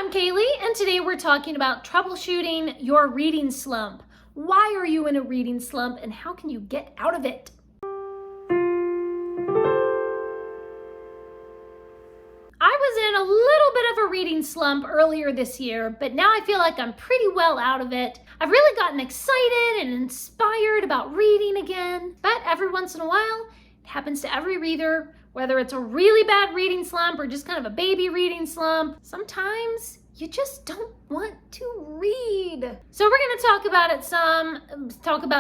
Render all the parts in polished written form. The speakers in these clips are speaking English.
I'm Kaylee, and today we're talking about troubleshooting your reading slump. Why are you in a reading slump, and how can you get out of it? I was in a little bit of a reading slump earlier this year, but now I feel like I'm pretty well out of it. I've really gotten excited and inspired about reading again, but every once in a while, it happens to every reader. Whether it's a really bad reading slump or just kind of a baby reading slump, sometimes you just don't want to read. So we're gonna talk about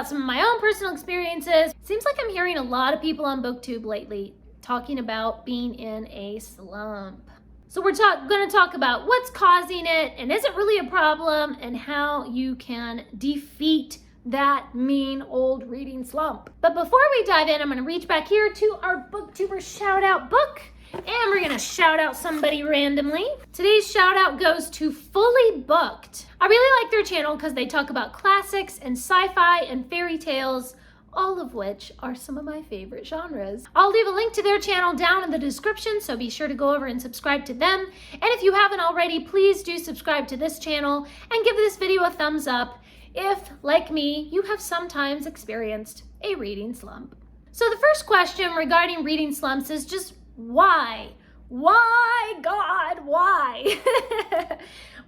some of my own personal experiences. It seems like I'm hearing a lot of people on Booktube lately talking about being in a slump. So we're gonna talk about what's causing it, and is it really a problem, and how you can defeat that mean old reading slump. But before we dive in, I'm gonna reach back here to our Booktuber Shoutout book, and we're gonna shout out somebody randomly. Today's shout out goes to Fully Booked. I really like their channel because they talk about classics and sci-fi and fairy tales, all of which are some of my favorite genres. I'll leave a link to their channel down in the description, so be sure to go over and subscribe to them. And if you haven't already, please do subscribe to this channel and give this video a thumbs up if, like me, you have sometimes experienced a reading slump. So the first question regarding reading slumps is just why? Why, God, why?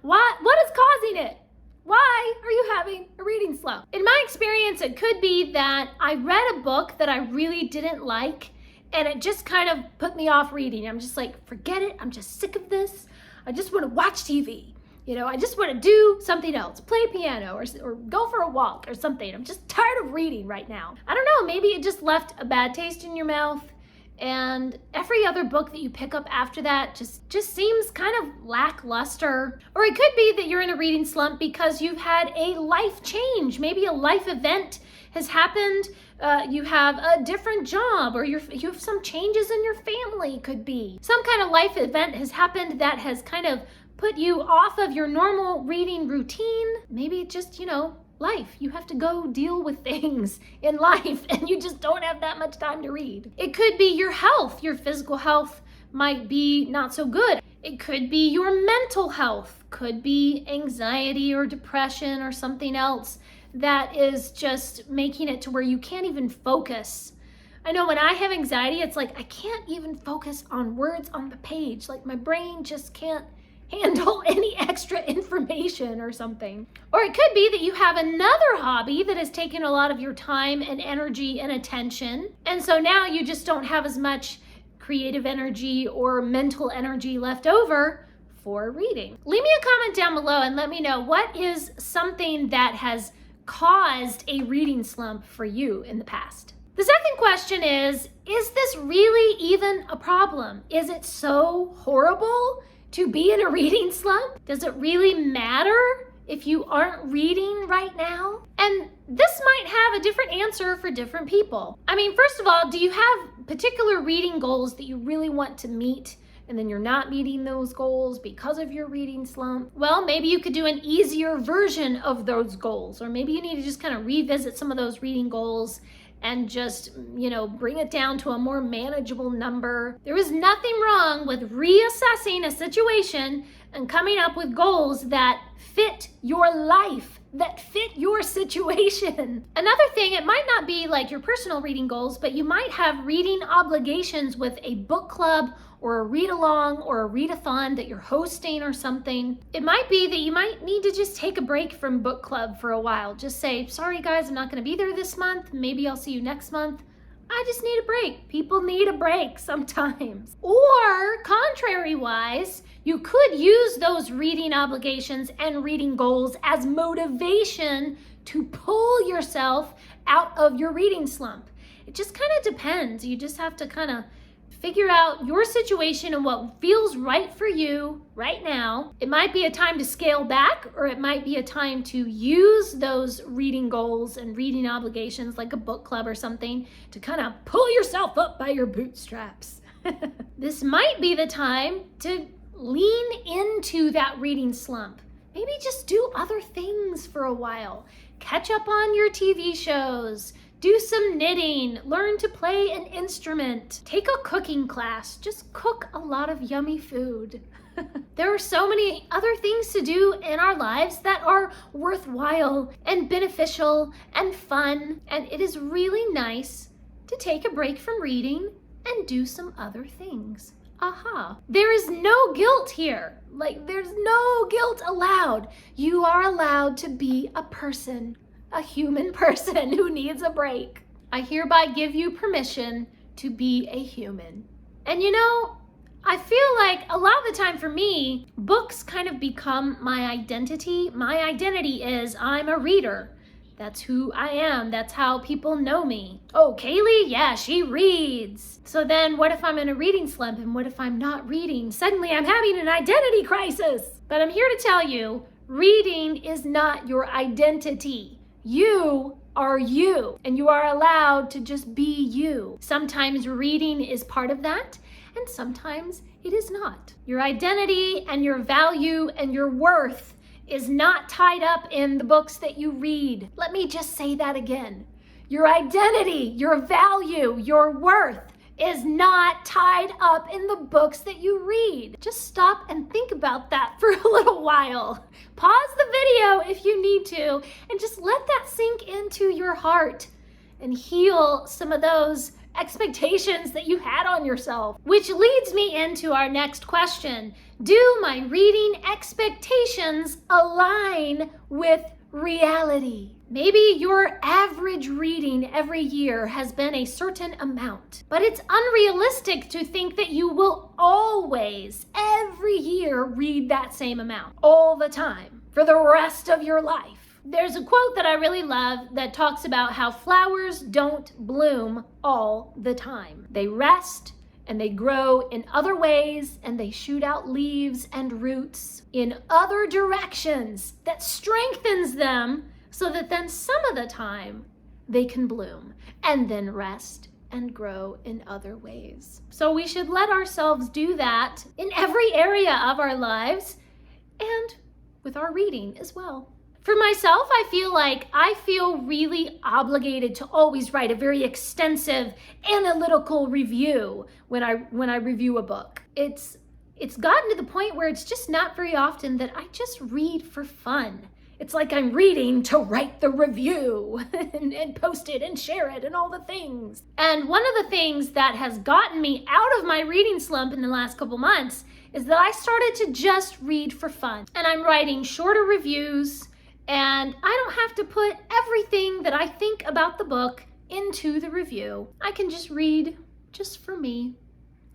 What is causing it? Why are you having a reading slump? In my experience, it could be that I read a book that I really didn't like, and it just kind of put me off reading. I'm just like, forget it, I'm just sick of this. I just want to watch TV. I just want to do something else, play piano or go for a walk or something. I'm just tired of reading right now. I don't know, maybe it just left a bad taste in your mouth, and every other book that you pick up after that just seems kind of lackluster. Or it could be that you're in a reading slump because you've had a life change. Maybe a life event has happened. You have a different job, or you have some changes in your family, could be. Some kind of life event has happened that has kind of put you off of your normal reading routine. Maybe just, life. You have to go deal with things in life, and you just don't have that much time to read. It could be your health. Your physical health might be not so good. It could be your mental health. Could be anxiety or depression or something else that is just making it to where you can't even focus. I know when I have anxiety, it's like I can't even focus on words on the page. Like my brain just can't handle any extra information or something. Or it could be that you have another hobby that has taken a lot of your time and energy and attention, and so now you just don't have as much creative energy or mental energy left over for reading. Leave me a comment down below and let me know what is something that has caused a reading slump for you in the past. The second question is this really even a problem? Is it so horrible to be in a reading slump? Does it really matter if you aren't reading right now? And this might have a different answer for different people. I mean, first of all, do you have particular reading goals that you really want to meet, and then you're not meeting those goals because of your reading slump? Well, maybe you could do an easier version of those goals, or maybe you need to just kind of revisit some of those reading goals and just, bring it down to a more manageable number. There is nothing wrong with reassessing a situation and coming up with goals that fit your life, that fit your situation. Another thing, it might not be like your personal reading goals, but you might have reading obligations with a book club or a read-along or a read-a-thon that you're hosting or something. It might be that you might need to just take a break from book club for a while. Just say, sorry guys, I'm not gonna be there this month. Maybe I'll see you next month. I just need a break. People need a break sometimes. Or contrary-wise, you could use those reading obligations and reading goals as motivation to pull yourself out of your reading slump. It just kind of depends. You just have to kind of figure out your situation and what feels right for you right now. It might be a time to scale back, or it might be a time to use those reading goals and reading obligations like a book club or something to kind of pull yourself up by your bootstraps. This might be the time to lean into that reading slump. Maybe just do other things for a while. Catch up on your TV shows. Do some knitting, learn to play an instrument, take a cooking class, just cook a lot of yummy food. There are so many other things to do in our lives that are worthwhile and beneficial and fun, and it is really nice to take a break from reading and do some other things. Aha. There is no guilt here. There's no guilt allowed. You are allowed to be a person, a human person who needs a break. I hereby give you permission to be a human. And I feel like a lot of the time for me, books kind of become my identity. My identity is I'm a reader. That's who I am. That's how people know me. Oh, Kaylee? Yeah, she reads. So then what if I'm in a reading slump, and what if I'm not reading? Suddenly I'm having an identity crisis. But I'm here to tell you, reading is not your identity. You are you, and you are allowed to just be you. Sometimes reading is part of that, and sometimes it is not. Your identity and your value and your worth is not tied up in the books that you read. Let me just say that again. Your identity, your value, your worth is not tied up in the books that you read. Just stop and think about that for a little while. Pause the video if you need to, and just let that sink into your heart and heal some of those expectations that you had on yourself. Which leads me into our next question. Do my reading expectations align with reality? Maybe your average reading every year has been a certain amount, but it's unrealistic to think that you will always, every year, read that same amount all the time for the rest of your life. There's a quote that I really love that talks about how flowers don't bloom all the time. They rest and they grow in other ways, and they shoot out leaves and roots in other directions that strengthens them so that then some of the time they can bloom and then rest and grow in other ways. So we should let ourselves do that in every area of our lives and with our reading as well. For myself, I feel really obligated to always write a very extensive analytical review when I review a book. It's gotten to the point where it's just not very often that I just read for fun. It's like I'm reading to write the review and post it and share it and all the things. And one of the things that has gotten me out of my reading slump in the last couple months is that I started to just read for fun. And I'm writing shorter reviews, and I don't have to put everything that I think about the book into the review. I can just read just for me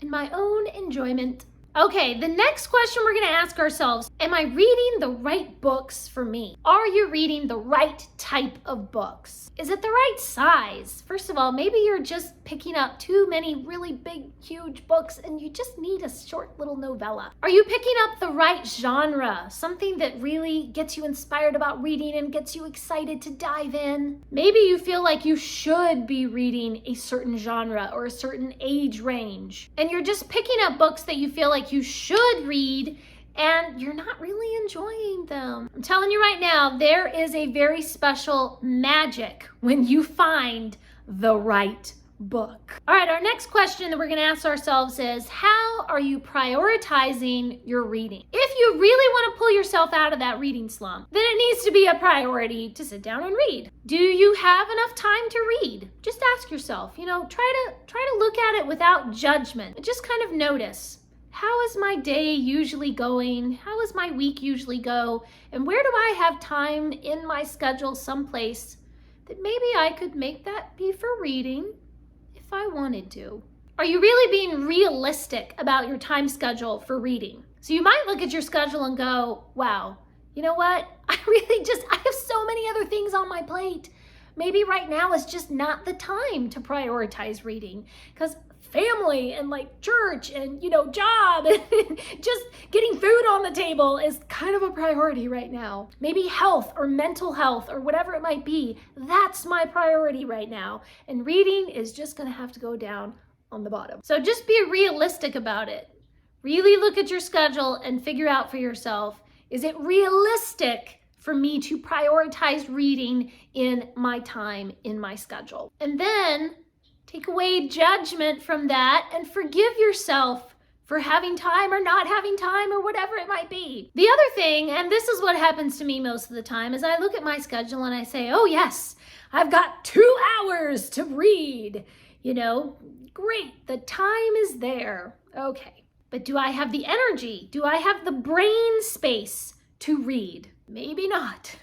in my own enjoyment. Okay, the next question we're going to ask ourselves, am I reading the right books for me? Are you reading the right type of books? Is it the right size? First of all, maybe you're just picking up too many really big, huge books and you just need a short little novella. Are you picking up the right genre? Something that really gets you inspired about reading and gets you excited to dive in? Maybe you feel like you should be reading a certain genre or a certain age range, and you're just picking up books that you feel like you should read and you're not really enjoying them. I'm telling you right now, there is a very special magic when you find the right book. All right, our next question that we're going to ask ourselves is, how are you prioritizing your reading? If you really want to pull yourself out of that reading slump, then it needs to be a priority to sit down and read. Do you have enough time to read? Just ask yourself, try to look at it without judgment. Just kind of notice, how is my day usually going? How does my week usually go? And where do I have time in my schedule someplace that maybe I could make that be for reading if I wanted to? Are you really being realistic about your time schedule for reading? So you might look at your schedule and go, wow, you know what? I have so many other things on my plate. Maybe right now is just not the time to prioritize reading, because family and church and job and just getting food on the table is kind of a priority right now. Maybe health or mental health or whatever it might be, that's my priority right now, and reading is just going to have to go down on the bottom. So just be realistic about it. Really look at your schedule and figure out for yourself, is it realistic for me to prioritize reading in my time, in my schedule? And then take away judgment from that and forgive yourself for having time or not having time or whatever it might be. The other thing, and this is what happens to me most of the time, is I look at my schedule and I say, oh yes, I've got 2 hours to read. Great, the time is there. Okay, but do I have the energy? Do I have the brain space to read? Maybe not.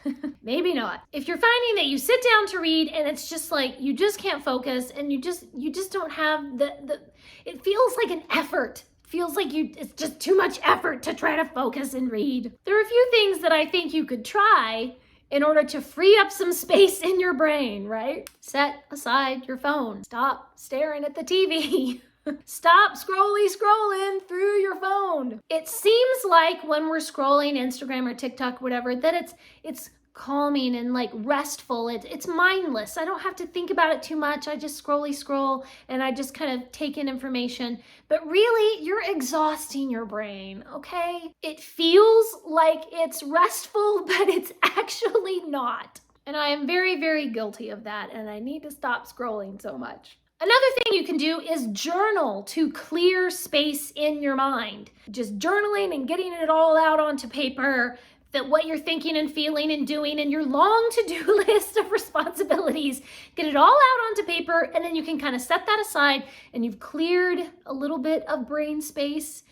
Maybe not. If you're finding that you sit down to read and it's just like you just can't focus and you just don't have the it feels like an effort. Feels like it's just too much effort to try to focus and read. There are a few things that I think you could try in order to free up some space in your brain, right? Set aside your phone. Stop staring at the TV. Stop scrolling through your phone. It seems like when we're scrolling Instagram or TikTok, whatever, that it's calming and like restful. It's mindless. I don't have to think about it too much. I just scroll and I just kind of take in information. But really, you're exhausting your brain, okay? It feels like it's restful, but it's actually not. And I am very, very guilty of that. And I need to stop scrolling so much. Another thing you can do is journal to clear space in your mind. Just journaling and getting it all out onto paper, that what you're thinking and feeling and doing and your long to-do list of responsibilities, get it all out onto paper, and then you can kind of set that aside and you've cleared a little bit of brain space.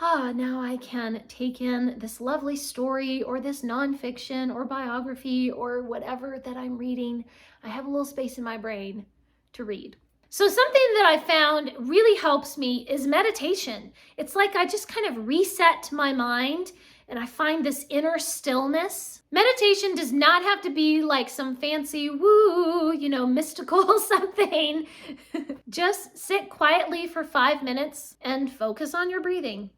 Now I can take in this lovely story or this nonfiction or biography or whatever that I'm reading. I have a little space in my brain to read. So something that I found really helps me is meditation. It's like I just kind of reset my mind and I find this inner stillness. Meditation does not have to be like some fancy woo, mystical something. Just sit quietly for 5 minutes and focus on your breathing.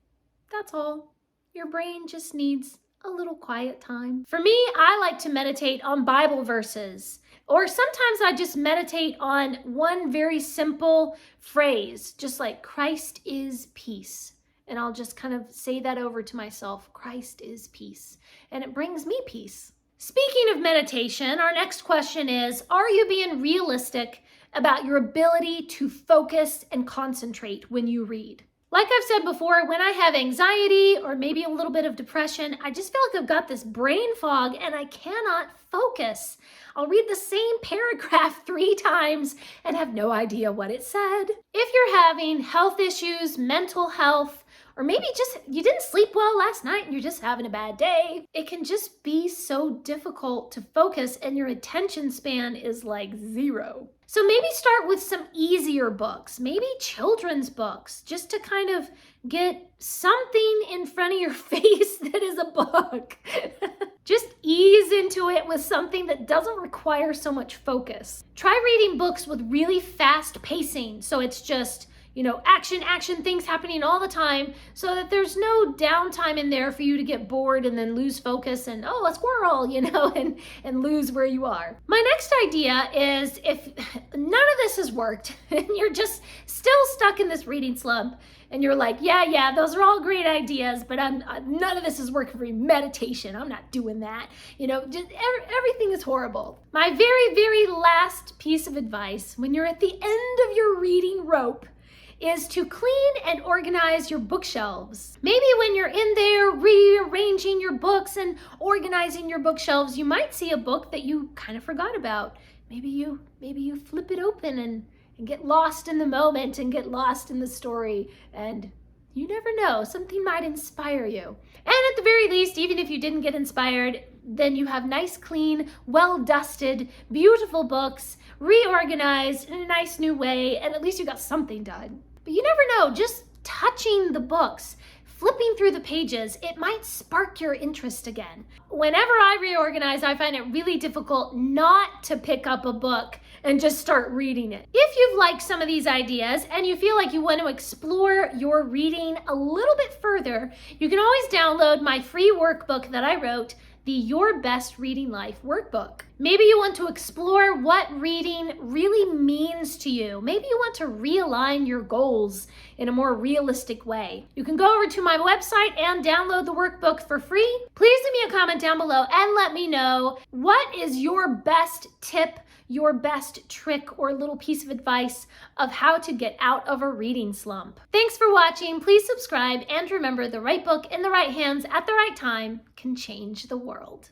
That's all. Your brain just needs a little quiet time. For me, I like to meditate on Bible verses. Or sometimes I just meditate on one very simple phrase, just like Christ is peace. And I'll just kind of say that over to myself, Christ is peace. And it brings me peace. Speaking of meditation, our next question is, are you being realistic about your ability to focus and concentrate when you read? Like I've said before, when I have anxiety or maybe a little bit of depression, I just feel like I've got this brain fog and I cannot focus. I'll read the same paragraph 3 times and have no idea what it said. If you're having health issues, mental health, or maybe just you didn't sleep well last night and you're just having a bad day, it can just be so difficult to focus and your attention span is like 0. So maybe start with some easier books, maybe children's books, just to kind of get something in front of your face that is a book. Just ease into it with something that doesn't require so much focus. Try reading books with really fast pacing, so it's just action, things happening all the time so that there's no downtime in there for you to get bored and then lose focus and, a squirrel, and lose where you are. My next idea is if none of this has worked and you're just still stuck in this reading slump and you're like, yeah, those are all great ideas, but none of this is working for me. Meditation, I'm not doing that. Just everything is horrible. My very, very last piece of advice when you're at the end of your reading rope is to clean and organize your bookshelves. Maybe when you're in there rearranging your books and organizing your bookshelves, you might see a book that you kind of forgot about. Maybe you flip it open and get lost in the moment and get lost in the story, and you never know, something might inspire you. And at the very least, even if you didn't get inspired, then you have nice, clean, well-dusted, beautiful books, reorganized in a nice new way, and at least you got something done. But you never know, just touching the books, flipping through the pages, it might spark your interest again. Whenever I reorganize, I find it really difficult not to pick up a book and just start reading it. If you've liked some of these ideas and you feel like you want to explore your reading a little bit further, you can always download my free workbook that I wrote, the Your Best Reading Life workbook. Maybe you want to explore what reading really means to you. Maybe you want to realign your goals in a more realistic way. You can go over to my website and download the workbook for free. Please leave me a comment down below and let me know, what is your best tip, your best trick, or little piece of advice of how to get out of a reading slump? Thanks for watching. Please subscribe, and remember, the right book in the right hands at the right time can change the world.